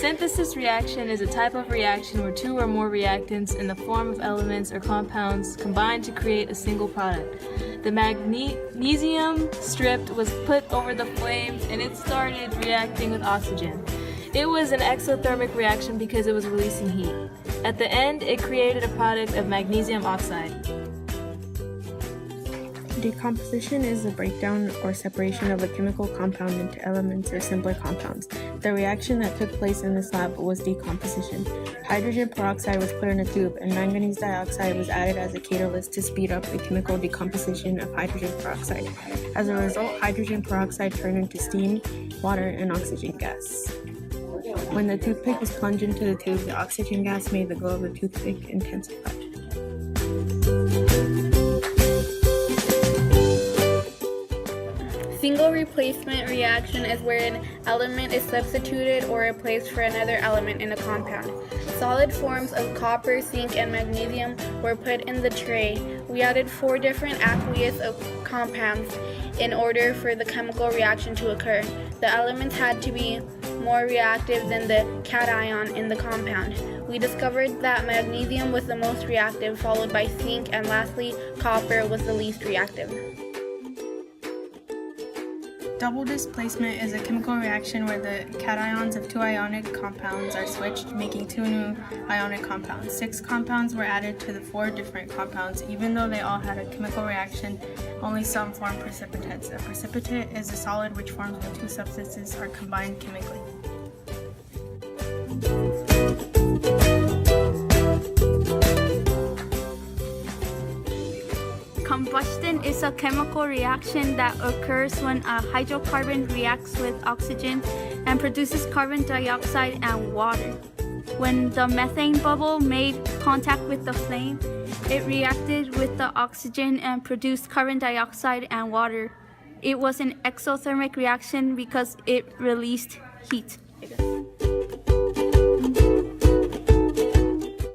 synthesis reaction is a type of reaction where two or more reactants in the form of elements or compounds combine to create a single product. The magnesium strip was put over the flames and it started reacting with oxygen. It was an exothermic reaction because it was releasing heat. At the end, it created a product of magnesium oxide. Decomposition is the breakdown or separation of a chemical compound into elements or simpler compounds. The reaction that took place in this lab was decomposition. Hydrogen peroxide was put in a tube and manganese dioxide was added as a catalyst to speed up the chemical decomposition of hydrogen peroxide. As a result, hydrogen peroxide turned into steam, water, and oxygen gas. When the toothpick was plunged into the tube, the oxygen gas made the glow of the toothpick intensify. Single replacement reaction is where an element is substituted or replaced for another element in a compound. Solid forms of copper, zinc, and magnesium were put in the tray. We added 4 different aqueous compounds in order for the chemical reaction to occur. The elements had to be more reactive than the cation in the compound. We discovered that magnesium was the most reactive, followed by zinc, and lastly, copper was the least reactive. Double displacement is a chemical reaction where the cations of 2 ionic compounds are switched, making 2 new ionic compounds. 6 compounds were added to the 4 different compounds. Even though they all had a chemical reaction, only some form precipitates. A precipitate is a solid which forms when 2 substances are combined chemically. Combustion is a chemical reaction that occurs when a hydrocarbon reacts with oxygen and produces carbon dioxide and water. When the methane bubble made contact with the flame, it reacted with the oxygen and produced carbon dioxide and water. It was an exothermic reaction because it released heat.